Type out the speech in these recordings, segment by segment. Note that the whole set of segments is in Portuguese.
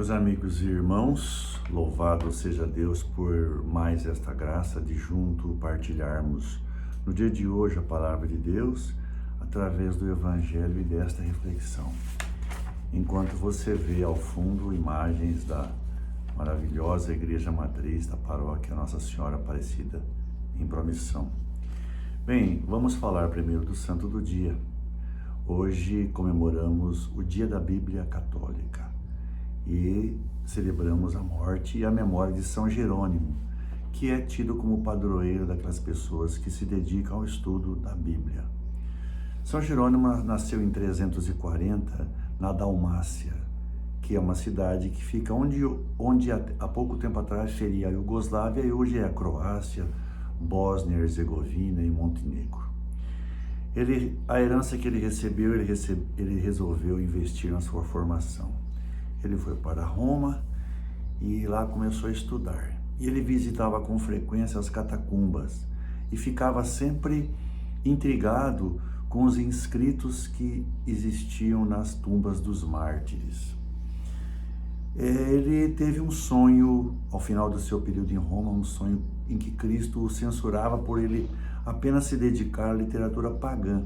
Meus amigos e irmãos, louvado seja Deus por mais esta graça de junto partilharmos no dia de hoje a palavra de Deus através do Evangelho e desta reflexão. Enquanto você vê ao fundo imagens da maravilhosa Igreja Matriz da Paróquia Nossa Senhora Aparecida em Promissão. Bem, vamos falar primeiro do Santo do Dia. Hoje comemoramos o Dia da Bíblia Católica e celebramos a morte e a memória de São Jerônimo, que é tido como padroeiro daquelas pessoas que se dedicam ao estudo da Bíblia. São Jerônimo nasceu em 340 na Dalmácia, que é uma cidade que fica onde há pouco tempo atrás seria a Iugoslávia e hoje é a Croácia, Bósnia, Herzegovina e Montenegro. A herança que ele recebeu, ele resolveu investir na sua formação. Ele foi para Roma e lá começou a estudar. E ele visitava com frequência as catacumbas e ficava sempre intrigado com os inscritos que existiam nas tumbas dos mártires. Ele teve um sonho, ao final do seu período em Roma, um sonho em que Cristo o censurava por ele apenas se dedicar à literatura pagã.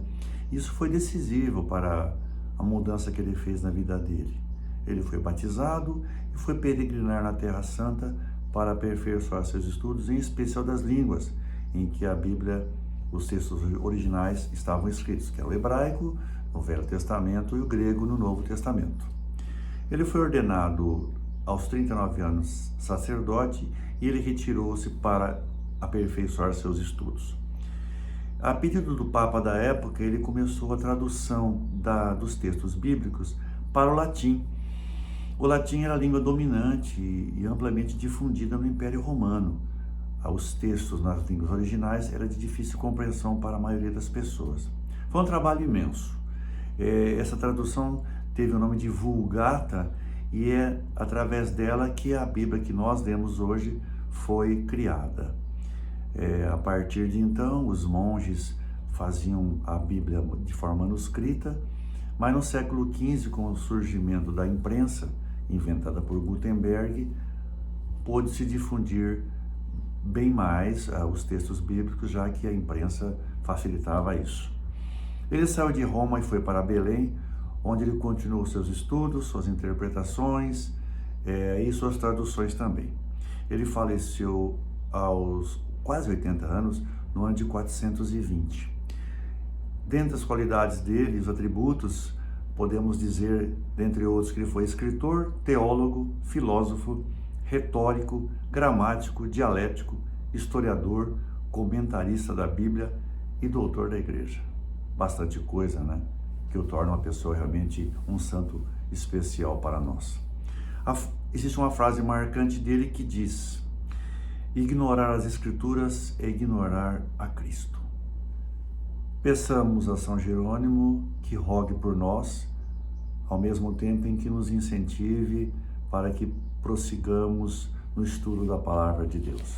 Isso foi decisivo para a mudança que ele fez na vida dele. Ele foi batizado e foi peregrinar na Terra Santa para aperfeiçoar seus estudos, em especial das línguas em que a Bíblia, os textos originais estavam escritos, que é o hebraico no Velho Testamento e o grego no Novo Testamento. Ele foi ordenado aos 39 anos sacerdote e ele retirou-se para aperfeiçoar seus estudos. A pedido do Papa da época, ele começou a tradução dos textos bíblicos para o latim. O latim era a língua dominante e amplamente difundida no Império Romano. Os textos nas línguas originais eram de difícil compreensão para a maioria das pessoas. Foi um trabalho imenso. Essa tradução teve o nome de Vulgata e é através dela que a Bíblia que nós lemos hoje foi criada. A partir de então, os monges faziam a Bíblia de forma manuscrita, mas no século XV, com o surgimento da imprensa, inventada por Gutenberg, pôde-se difundir bem mais os textos bíblicos, já que a imprensa facilitava isso. Ele saiu de Roma e foi para Belém, onde ele continuou seus estudos, suas interpretações e suas traduções também. Ele faleceu aos quase 80 anos, no ano de 420. Dentre as qualidades dele, os atributos, podemos dizer, dentre outros, que ele foi escritor, teólogo, filósofo, retórico, gramático, dialético, historiador, comentarista da Bíblia e doutor da Igreja. Bastante coisa, né? Que o torna uma pessoa realmente um santo especial para nós. Existe uma frase marcante dele que diz: ignorar as Escrituras é ignorar a Cristo. Peçamos a São Jerônimo que rogue por nós, ao mesmo tempo em que nos incentive para que prossigamos no estudo da Palavra de Deus.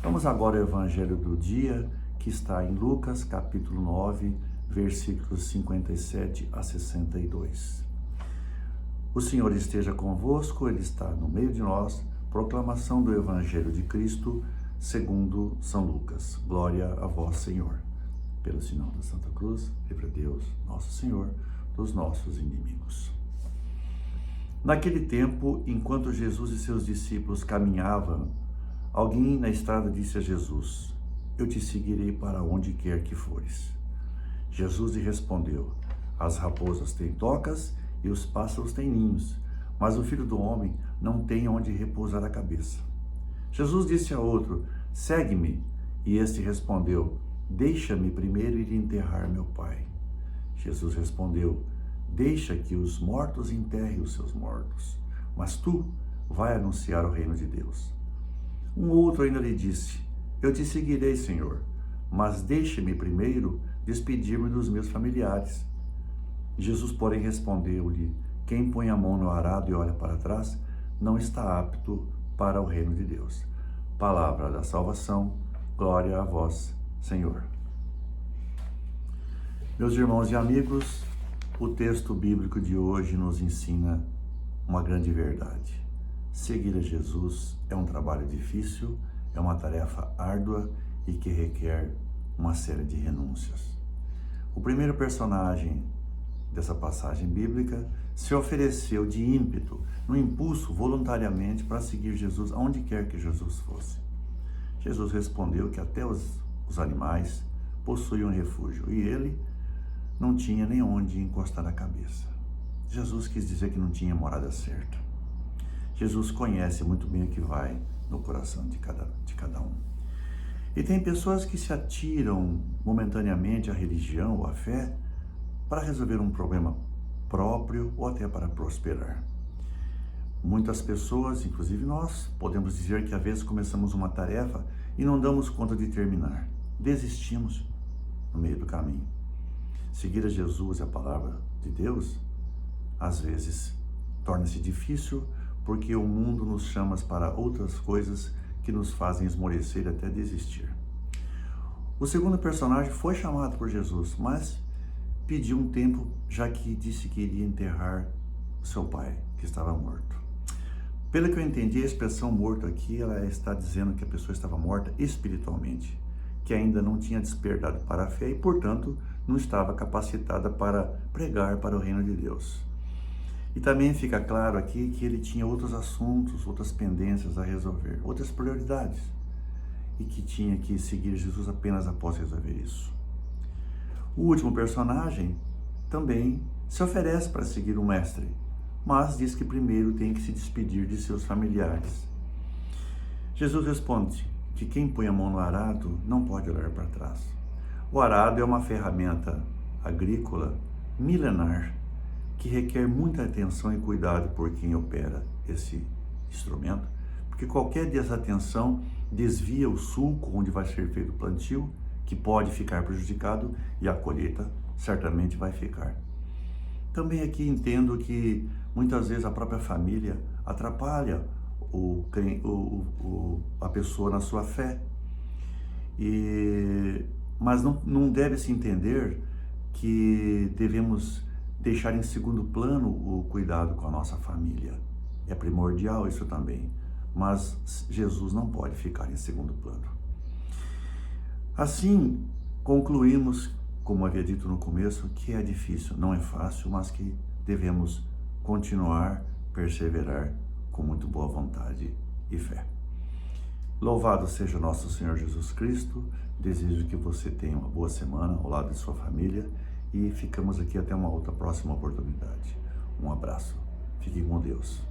Vamos agora ao Evangelho do dia, que está em Lucas, capítulo 9, versículos 57 a 62. O Senhor esteja convosco, Ele está no meio de nós. Proclamação do Evangelho de Cristo, segundo São Lucas. Glória a vós, Senhor. Pelo sinal da Santa Cruz, livra Deus, nosso Senhor, dos nossos inimigos. Naquele tempo, enquanto Jesus e seus discípulos caminhavam, alguém na estrada disse a Jesus: eu te seguirei para onde quer que fores. Jesus lhe respondeu: as raposas têm tocas e os pássaros têm ninhos, mas o Filho do Homem não tem onde repousar a cabeça. Jesus disse a outro: segue-me. E este respondeu: deixa-me primeiro ir enterrar meu pai. Jesus respondeu: deixa que os mortos enterrem os seus mortos, mas tu vai anunciar o reino de Deus. Um outro ainda lhe disse: eu te seguirei, Senhor, mas deixe-me primeiro despedir-me dos meus familiares. Jesus, porém, respondeu-lhe: quem põe a mão no arado e olha para trás, não está apto para o reino de Deus. Palavra da salvação, glória a vós, Senhor. Meus irmãos e amigos, o texto bíblico de hoje nos ensina uma grande verdade. Seguir a Jesus é um trabalho difícil, é uma tarefa árdua e que requer uma série de renúncias. O primeiro personagem dessa passagem bíblica se ofereceu de ímpeto, no impulso, voluntariamente, para seguir Jesus aonde quer que Jesus fosse. Jesus respondeu que até os animais possuíam refúgio e ele não tinha nem onde encostar a cabeça. Jesus quis dizer que não tinha morada certa. Jesus conhece muito bem o que vai no coração de cada um. E tem pessoas que se atiram momentaneamente à religião ou à fé para resolver um problema próprio ou até para prosperar. Muitas pessoas, inclusive nós, podemos dizer que às vezes começamos uma tarefa e não damos conta de terminar. Desistimos no meio do caminho. Seguir a Jesus e a palavra de Deus, às vezes, torna-se difícil porque o mundo nos chama para outras coisas que nos fazem esmorecer até desistir. O segundo personagem foi chamado por Jesus, mas pediu um tempo, já que disse que iria enterrar seu pai, que estava morto. Pelo que eu entendi, a expressão morto aqui, ela está dizendo que a pessoa estava morta espiritualmente, que ainda não tinha despertado para a fé e, portanto, não estava capacitada para pregar para o reino de Deus. E também fica claro aqui que ele tinha outros assuntos, outras pendências a resolver, outras prioridades, e que tinha que seguir Jesus apenas após resolver isso. O último personagem também se oferece para seguir o mestre, mas diz que primeiro tem que se despedir de seus familiares. Jesus responde que quem põe a mão no arado não pode olhar para trás. O arado é uma ferramenta agrícola milenar que requer muita atenção e cuidado por quem opera esse instrumento, porque qualquer desatenção desvia o sulco onde vai ser feito o plantio, que pode ficar prejudicado, e a colheita certamente vai ficar. Também aqui entendo que muitas vezes a própria família atrapalha a pessoa na sua fé, mas não deve se entender que devemos deixar em segundo plano o cuidado com a nossa família. É primordial isso também, mas Jesus não pode ficar em segundo plano. Assim, concluímos, como havia dito no começo, que é difícil, não é fácil, mas que devemos continuar, perseverar com muito boa vontade e fé. Louvado seja nosso Senhor Jesus Cristo. Desejo que você tenha uma boa semana ao lado de sua família e ficamos aqui até uma outra próxima oportunidade. Um abraço. Fique com Deus.